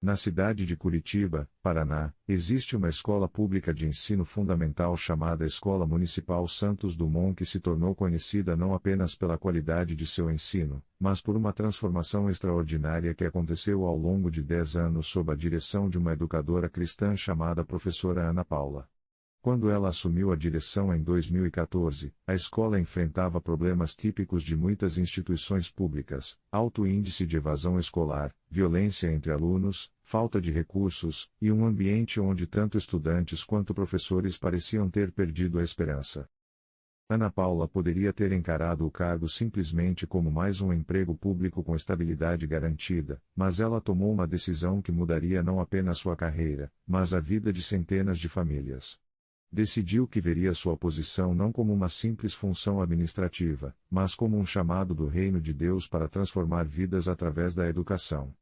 Na cidade de Curitiba, Paraná, existe uma escola pública de ensino fundamental chamada Escola Municipal Santos Dumont que se tornou conhecida não apenas pela qualidade de seu ensino, mas por uma transformação extraordinária que aconteceu ao longo de 10 anos sob a direção de uma educadora cristã chamada professora Ana Paula. Quando ela assumiu a direção em 2014, a escola enfrentava problemas típicos de muitas instituições públicas: alto índice de evasão escolar, violência entre alunos, falta de recursos, e um ambiente onde tanto estudantes quanto professores pareciam ter perdido a esperança. Ana Paula poderia ter encarado o cargo simplesmente como mais um emprego público com estabilidade garantida, mas ela tomou uma decisão que mudaria não apenas sua carreira, mas a vida de centenas de famílias. Decidiu que veria sua posição não como uma simples função administrativa, mas como um chamado do reino de Deus para transformar vidas através da educação.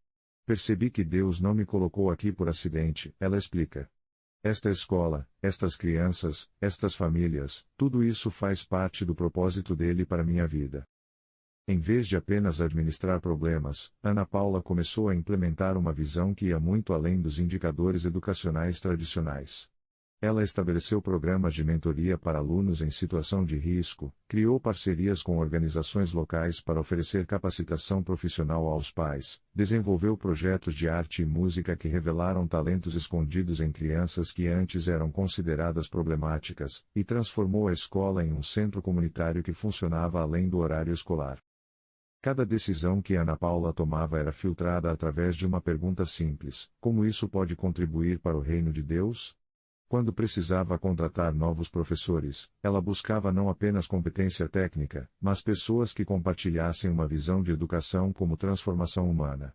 Percebi que Deus não me colocou aqui por acidente, ela explica. Esta escola, estas crianças, estas famílias, tudo isso faz parte do propósito dele para minha vida. Em vez de apenas administrar problemas, Ana Paula começou a implementar uma visão que ia muito além dos indicadores educacionais tradicionais. Ela estabeleceu programas de mentoria para alunos em situação de risco, criou parcerias com organizações locais para oferecer capacitação profissional aos pais, desenvolveu projetos de arte e música que revelaram talentos escondidos em crianças que antes eram consideradas problemáticas, e transformou a escola em um centro comunitário que funcionava além do horário escolar. Cada decisão que Ana Paula tomava era filtrada através de uma pergunta simples: como isso pode contribuir para o reino de Deus? Quando precisava contratar novos professores, ela buscava não apenas competência técnica, mas pessoas que compartilhassem uma visão de educação como transformação humana.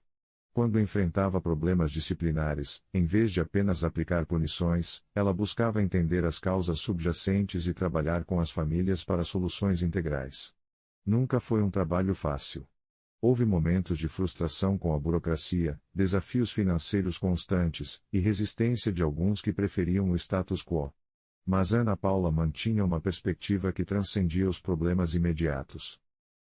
Quando enfrentava problemas disciplinares, em vez de apenas aplicar punições, ela buscava entender as causas subjacentes e trabalhar com as famílias para soluções integrais. Nunca foi um trabalho fácil. Houve momentos de frustração com a burocracia, desafios financeiros constantes, e resistência de alguns que preferiam o status quo. Mas Ana Paula mantinha uma perspectiva que transcendia os problemas imediatos.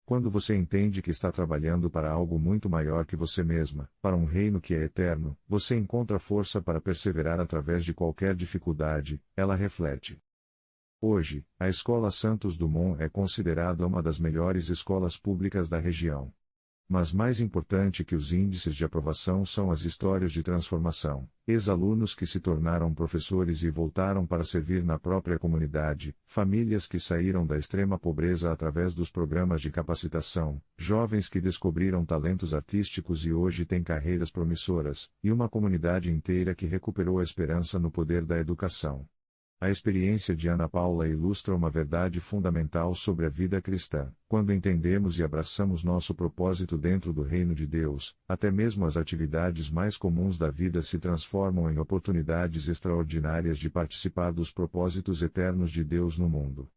Quando você entende que está trabalhando para algo muito maior que você mesma, para um reino que é eterno, você encontra força para perseverar através de qualquer dificuldade, ela reflete. Hoje, a Escola Santos Dumont é considerada uma das melhores escolas públicas da região. Mas mais importante que os índices de aprovação são as histórias de transformação, ex-alunos que se tornaram professores e voltaram para servir na própria comunidade, famílias que saíram da extrema pobreza através dos programas de capacitação, jovens que descobriram talentos artísticos e hoje têm carreiras promissoras, e uma comunidade inteira que recuperou a esperança no poder da educação. A experiência de Ana Paula ilustra uma verdade fundamental sobre a vida cristã: quando entendemos e abraçamos nosso propósito dentro do reino de Deus, até mesmo as atividades mais comuns da vida se transformam em oportunidades extraordinárias de participar dos propósitos eternos de Deus no mundo.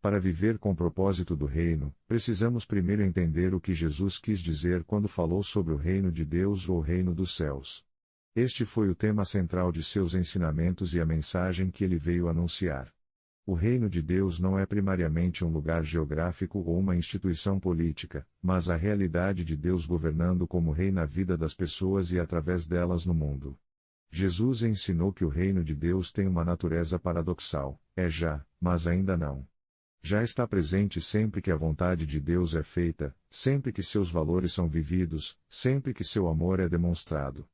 Para viver com o propósito do reino, precisamos primeiro entender o que Jesus quis dizer quando falou sobre o reino de Deus ou o reino dos céus. Este foi o tema central de seus ensinamentos e a mensagem que ele veio anunciar. O reino de Deus não é primariamente um lugar geográfico ou uma instituição política, mas a realidade de Deus governando como rei na vida das pessoas e através delas no mundo. Jesus ensinou que o reino de Deus tem uma natureza paradoxal: é já, mas ainda não. Já está presente sempre que a vontade de Deus é feita, sempre que seus valores são vividos, sempre que seu amor é demonstrado.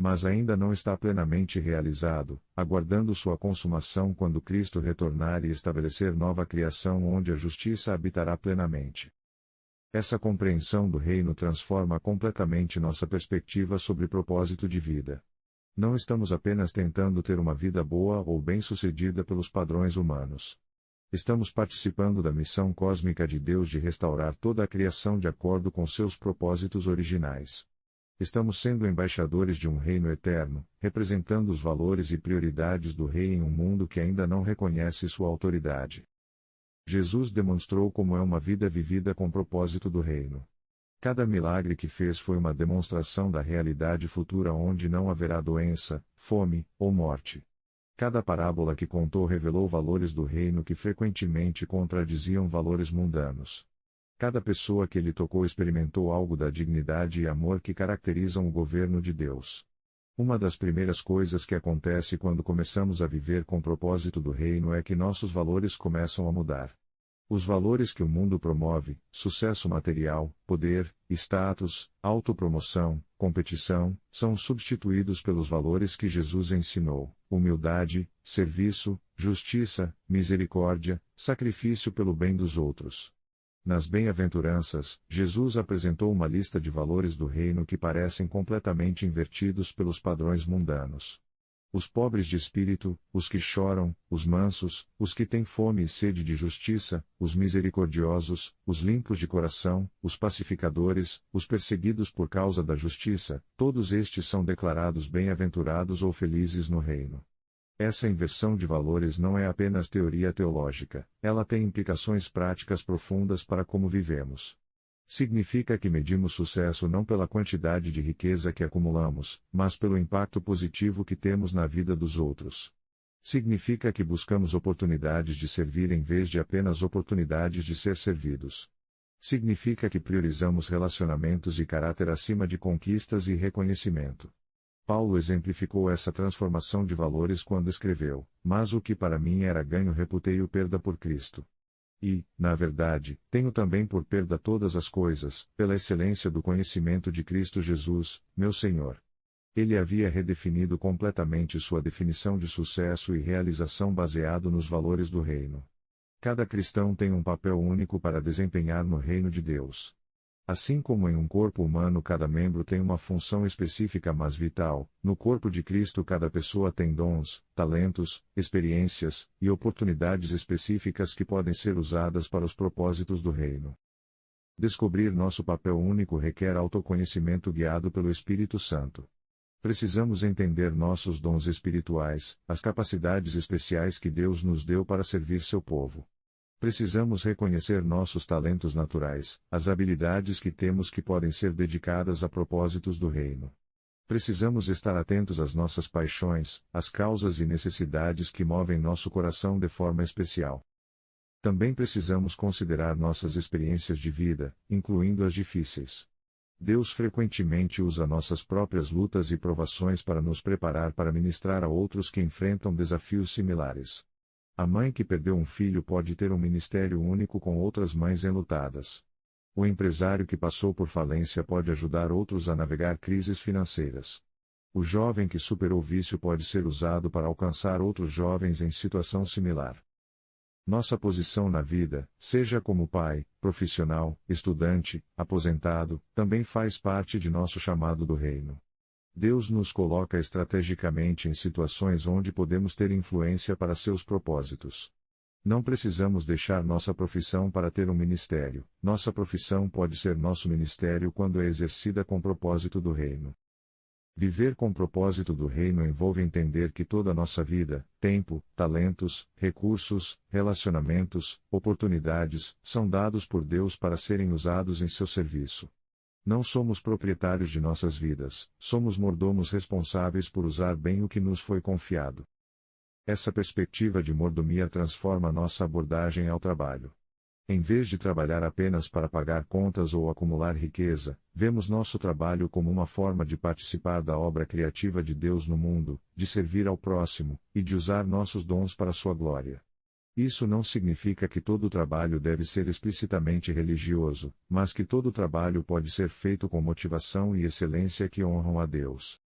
Mas ainda não está plenamente realizado, aguardando sua consumação quando Cristo retornar e estabelecer nova criação onde a justiça habitará plenamente. Essa compreensão do reino transforma completamente nossa perspectiva sobre propósito de vida. Não estamos apenas tentando ter uma vida boa ou bem-sucedida pelos padrões humanos. Estamos participando da missão cósmica de Deus de restaurar toda a criação de acordo com seus propósitos originais. Estamos sendo embaixadores de um reino eterno, representando os valores e prioridades do Rei em um mundo que ainda não reconhece sua autoridade. Jesus demonstrou como é uma vida vivida com propósito do reino. Cada milagre que fez foi uma demonstração da realidade futura onde não haverá doença, fome ou morte. Cada parábola que contou revelou valores do reino que frequentemente contradiziam valores mundanos. Cada pessoa que ele tocou experimentou algo da dignidade e amor que caracterizam o governo de Deus. Uma das primeiras coisas que acontece quando começamos a viver com o propósito do reino é que nossos valores começam a mudar. Os valores que o mundo promove, sucesso material, poder, status, autopromoção, competição, são substituídos pelos valores que Jesus ensinou: humildade, serviço, justiça, misericórdia, sacrifício pelo bem dos outros. Nas bem-aventuranças, Jesus apresentou uma lista de valores do reino que parecem completamente invertidos pelos padrões mundanos. Os pobres de espírito, os que choram, os mansos, os que têm fome e sede de justiça, os misericordiosos, os limpos de coração, os pacificadores, os perseguidos por causa da justiça, todos estes são declarados bem-aventurados ou felizes no reino. Essa inversão de valores não é apenas teoria teológica, ela tem implicações práticas profundas para como vivemos. Significa que medimos sucesso não pela quantidade de riqueza que acumulamos, mas pelo impacto positivo que temos na vida dos outros. Significa que buscamos oportunidades de servir em vez de apenas oportunidades de ser servidos. Significa que priorizamos relacionamentos e caráter acima de conquistas e reconhecimento. Paulo exemplificou essa transformação de valores quando escreveu: "Mas o que para mim era ganho reputei-o perda por Cristo. E, na verdade, tenho também por perda todas as coisas, pela excelência do conhecimento de Cristo Jesus, meu Senhor." Ele havia redefinido completamente sua definição de sucesso e realização baseado nos valores do reino. Cada cristão tem um papel único para desempenhar no reino de Deus. Assim como em um corpo humano cada membro tem uma função específica mas vital, no corpo de Cristo cada pessoa tem dons, talentos, experiências e oportunidades específicas que podem ser usadas para os propósitos do reino. Descobrir nosso papel único requer autoconhecimento guiado pelo Espírito Santo. Precisamos entender nossos dons espirituais, as capacidades especiais que Deus nos deu para servir seu povo. Precisamos reconhecer nossos talentos naturais, as habilidades que temos que podem ser dedicadas a propósitos do reino. Precisamos estar atentos às nossas paixões, às causas e necessidades que movem nosso coração de forma especial. Também precisamos considerar nossas experiências de vida, incluindo as difíceis. Deus frequentemente usa nossas próprias lutas e provações para nos preparar para ministrar a outros que enfrentam desafios similares. A mãe que perdeu um filho pode ter um ministério único com outras mães enlutadas. O empresário que passou por falência pode ajudar outros a navegar crises financeiras. O jovem que superou o vício pode ser usado para alcançar outros jovens em situação similar. Nossa posição na vida, seja como pai, profissional, estudante, aposentado, também faz parte de nosso chamado do reino. Deus nos coloca estrategicamente em situações onde podemos ter influência para seus propósitos. Não precisamos deixar nossa profissão para ter um ministério, nossa profissão pode ser nosso ministério quando é exercida com propósito do reino. Viver com propósito do reino envolve entender que toda a nossa vida, tempo, talentos, recursos, relacionamentos, oportunidades, são dados por Deus para serem usados em seu serviço. Não somos proprietários de nossas vidas, somos mordomos responsáveis por usar bem o que nos foi confiado. Essa perspectiva de mordomia transforma nossa abordagem ao trabalho. Em vez de trabalhar apenas para pagar contas ou acumular riqueza, vemos nosso trabalho como uma forma de participar da obra criativa de Deus no mundo, de servir ao próximo, e de usar nossos dons para sua glória. Isso não significa que todo trabalho deve ser explicitamente religioso, mas que todo trabalho pode ser feito com motivação e excelência que honram a Deus.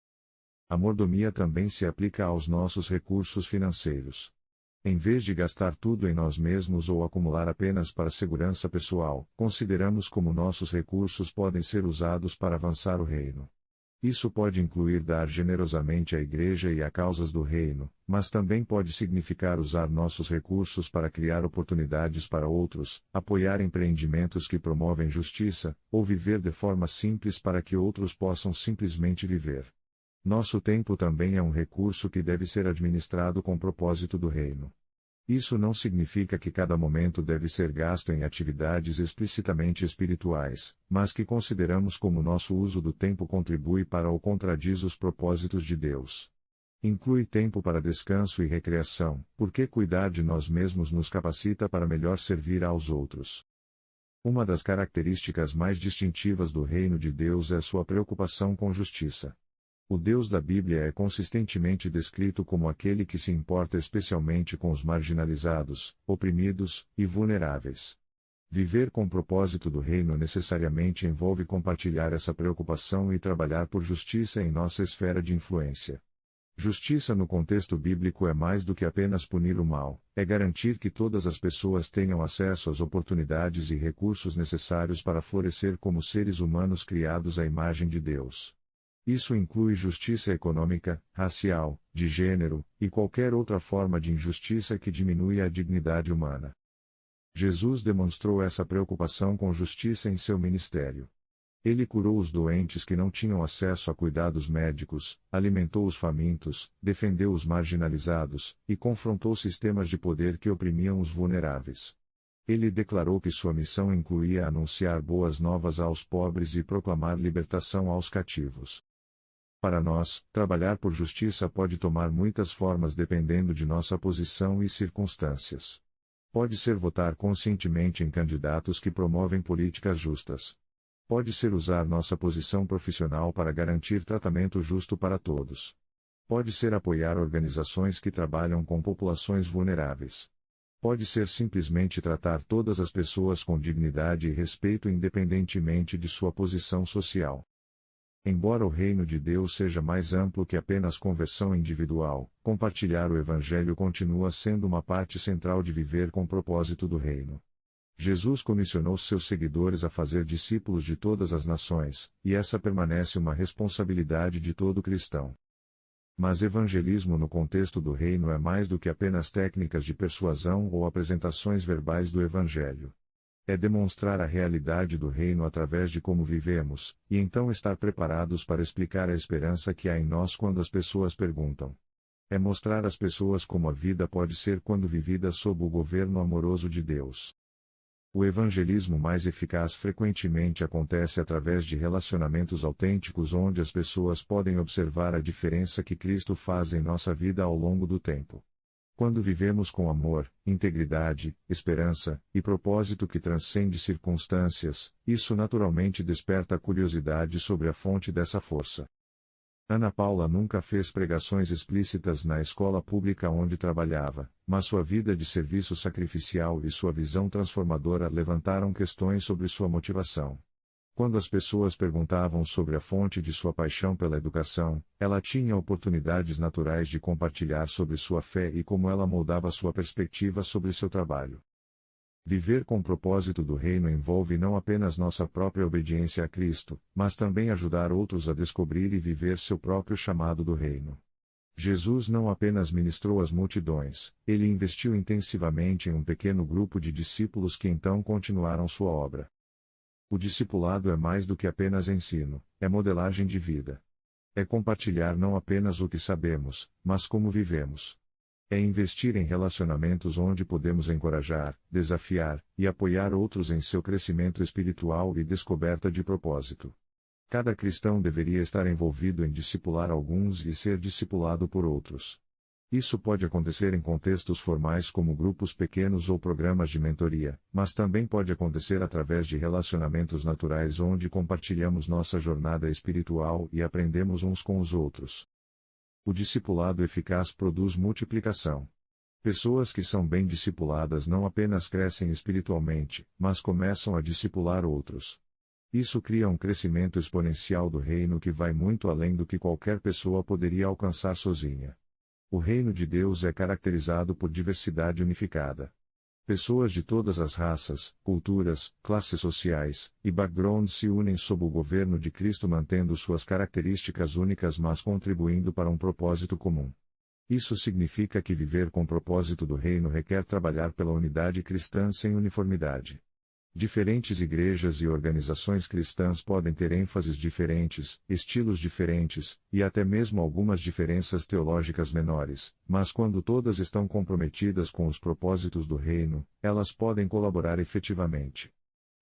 A mordomia também se aplica aos nossos recursos financeiros. Em vez de gastar tudo em nós mesmos ou acumular apenas para segurança pessoal, consideramos como nossos recursos podem ser usados para avançar o reino. Isso pode incluir dar generosamente à igreja e a causas do reino, mas também pode significar usar nossos recursos para criar oportunidades para outros, apoiar empreendimentos que promovem justiça, ou viver de forma simples para que outros possam simplesmente viver. Nosso tempo também é um recurso que deve ser administrado com propósito do reino. Isso não significa que cada momento deve ser gasto em atividades explicitamente espirituais, mas que consideramos como nosso uso do tempo contribui para ou contradiz os propósitos de Deus. Inclui tempo para descanso e recreação, porque cuidar de nós mesmos nos capacita para melhor servir aos outros. Uma das características mais distintivas do reino de Deus é sua preocupação com justiça. O Deus da Bíblia é consistentemente descrito como aquele que se importa especialmente com os marginalizados, oprimidos e vulneráveis. Viver com o propósito do reino necessariamente envolve compartilhar essa preocupação e trabalhar por justiça em nossa esfera de influência. Justiça no contexto bíblico é mais do que apenas punir o mal, é garantir que todas as pessoas tenham acesso às oportunidades e recursos necessários para florescer como seres humanos criados à imagem de Deus. Isso inclui justiça econômica, racial, de gênero, e qualquer outra forma de injustiça que diminui a dignidade humana. Jesus demonstrou essa preocupação com justiça em seu ministério. Ele curou os doentes que não tinham acesso a cuidados médicos, alimentou os famintos, defendeu os marginalizados, e confrontou sistemas de poder que oprimiam os vulneráveis. Ele declarou que sua missão incluía anunciar boas novas aos pobres e proclamar libertação aos cativos. Para nós, trabalhar por justiça pode tomar muitas formas dependendo de nossa posição e circunstâncias. Pode ser votar conscientemente em candidatos que promovem políticas justas. Pode ser usar nossa posição profissional para garantir tratamento justo para todos. Pode ser apoiar organizações que trabalham com populações vulneráveis. Pode ser simplesmente tratar todas as pessoas com dignidade e respeito independentemente de sua posição social. Embora o reino de Deus seja mais amplo que apenas conversão individual, compartilhar o Evangelho continua sendo uma parte central de viver com o propósito do reino. Jesus comissionou seus seguidores a fazer discípulos de todas as nações, e essa permanece uma responsabilidade de todo cristão. Mas evangelismo no contexto do reino é mais do que apenas técnicas de persuasão ou apresentações verbais do Evangelho. É demonstrar a realidade do reino através de como vivemos, e então estar preparados para explicar a esperança que há em nós quando as pessoas perguntam. É mostrar às pessoas como a vida pode ser quando vivida sob o governo amoroso de Deus. O evangelismo mais eficaz frequentemente acontece através de relacionamentos autênticos onde as pessoas podem observar a diferença que Cristo faz em nossa vida ao longo do tempo. Quando vivemos com amor, integridade, esperança e propósito que transcende circunstâncias, isso naturalmente desperta curiosidade sobre a fonte dessa força. Ana Paula nunca fez pregações explícitas na escola pública onde trabalhava, mas sua vida de serviço sacrificial e sua visão transformadora levantaram questões sobre sua motivação. Quando as pessoas perguntavam sobre a fonte de sua paixão pela educação, ela tinha oportunidades naturais de compartilhar sobre sua fé e como ela moldava sua perspectiva sobre seu trabalho. Viver com o propósito do reino envolve não apenas nossa própria obediência a Cristo, mas também ajudar outros a descobrir e viver seu próprio chamado do reino. Jesus não apenas ministrou às multidões, ele investiu intensivamente em um pequeno grupo de discípulos que então continuaram sua obra. O discipulado é mais do que apenas ensino, é modelagem de vida. É compartilhar não apenas o que sabemos, mas como vivemos. É investir em relacionamentos onde podemos encorajar, desafiar e apoiar outros em seu crescimento espiritual e descoberta de propósito. Cada cristão deveria estar envolvido em discipular alguns e ser discipulado por outros. Isso pode acontecer em contextos formais como grupos pequenos ou programas de mentoria, mas também pode acontecer através de relacionamentos naturais onde compartilhamos nossa jornada espiritual e aprendemos uns com os outros. O discipulado eficaz produz multiplicação. Pessoas que são bem discipuladas não apenas crescem espiritualmente, mas começam a discipular outros. Isso cria um crescimento exponencial do reino que vai muito além do que qualquer pessoa poderia alcançar sozinha. O reino de Deus é caracterizado por diversidade unificada. Pessoas de todas as raças, culturas, classes sociais e backgrounds se unem sob o governo de Cristo mantendo suas características únicas mas contribuindo para um propósito comum. Isso significa que viver com o propósito do reino requer trabalhar pela unidade cristã sem uniformidade. Diferentes igrejas e organizações cristãs podem ter ênfases diferentes, estilos diferentes, e até mesmo algumas diferenças teológicas menores, mas quando todas estão comprometidas com os propósitos do reino, elas podem colaborar efetivamente.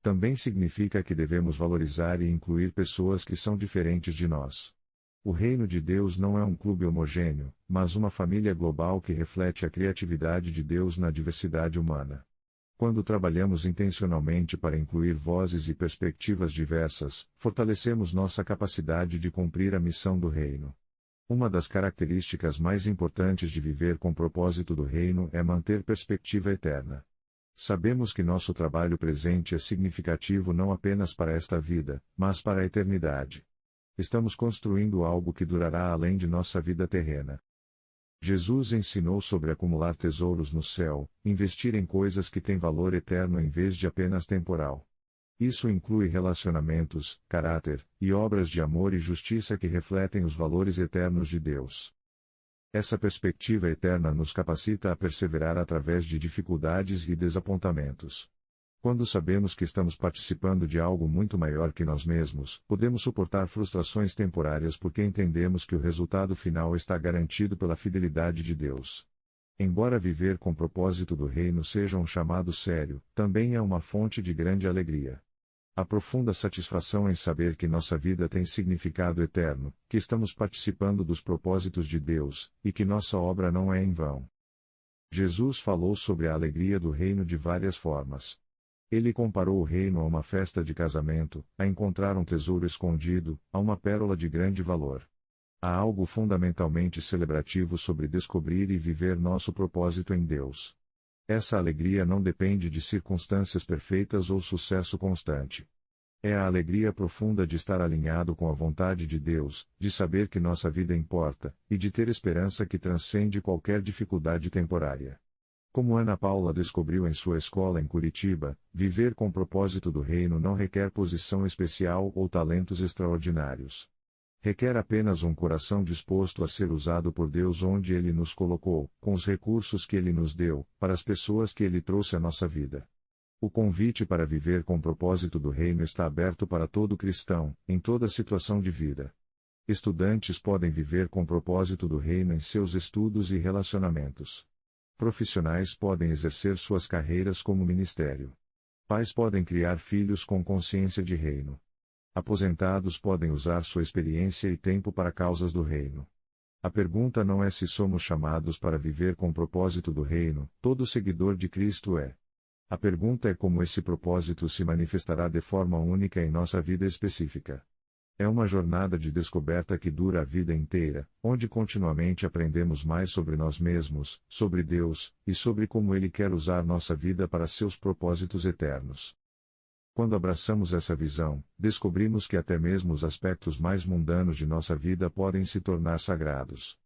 Também significa que devemos valorizar e incluir pessoas que são diferentes de nós. O reino de Deus não é um clube homogêneo, mas uma família global que reflete a criatividade de Deus na diversidade humana. Quando trabalhamos intencionalmente para incluir vozes e perspectivas diversas, fortalecemos nossa capacidade de cumprir a missão do Reino. Uma das características mais importantes de viver com propósito do Reino é manter perspectiva eterna. Sabemos que nosso trabalho presente é significativo não apenas para esta vida, mas para a eternidade. Estamos construindo algo que durará além de nossa vida terrena. Jesus ensinou sobre acumular tesouros no céu, investir em coisas que têm valor eterno em vez de apenas temporal. Isso inclui relacionamentos, caráter, e obras de amor e justiça que refletem os valores eternos de Deus. Essa perspectiva eterna nos capacita a perseverar através de dificuldades e desapontamentos. Quando sabemos que estamos participando de algo muito maior que nós mesmos, podemos suportar frustrações temporárias porque entendemos que o resultado final está garantido pela fidelidade de Deus. Embora viver com propósito do reino seja um chamado sério, também é uma fonte de grande alegria. Há profunda satisfação em saber que nossa vida tem significado eterno, que estamos participando dos propósitos de Deus, e que nossa obra não é em vão. Jesus falou sobre a alegria do reino de várias formas. Ele comparou o reino a uma festa de casamento, a encontrar um tesouro escondido, a uma pérola de grande valor. Há algo fundamentalmente celebrativo sobre descobrir e viver nosso propósito em Deus. Essa alegria não depende de circunstâncias perfeitas ou sucesso constante. É a alegria profunda de estar alinhado com a vontade de Deus, de saber que nossa vida importa, e de ter esperança que transcende qualquer dificuldade temporária. Como Ana Paula descobriu em sua escola em Curitiba, viver com o propósito do reino não requer posição especial ou talentos extraordinários. Requer apenas um coração disposto a ser usado por Deus onde Ele nos colocou, com os recursos que Ele nos deu, para as pessoas que Ele trouxe à nossa vida. O convite para viver com o propósito do reino está aberto para todo cristão, em toda situação de vida. Estudantes podem viver com o propósito do reino em seus estudos e relacionamentos. Profissionais podem exercer suas carreiras como ministério. Pais podem criar filhos com consciência de reino. Aposentados podem usar sua experiência e tempo para causas do reino. A pergunta não é se somos chamados para viver com o propósito do reino, todo seguidor de Cristo é. A pergunta é como esse propósito se manifestará de forma única em nossa vida específica. É uma jornada de descoberta que dura a vida inteira, onde continuamente aprendemos mais sobre nós mesmos, sobre Deus, e sobre como Ele quer usar nossa vida para seus propósitos eternos. Quando abraçamos essa visão, descobrimos que até mesmo os aspectos mais mundanos de nossa vida podem se tornar sagrados.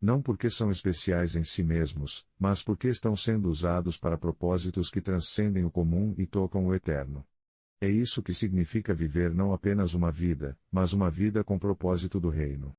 Não porque são especiais em si mesmos, mas porque estão sendo usados para propósitos que transcendem o comum e tocam o eterno. É isso que significa viver não apenas uma vida, mas uma vida com propósito do reino.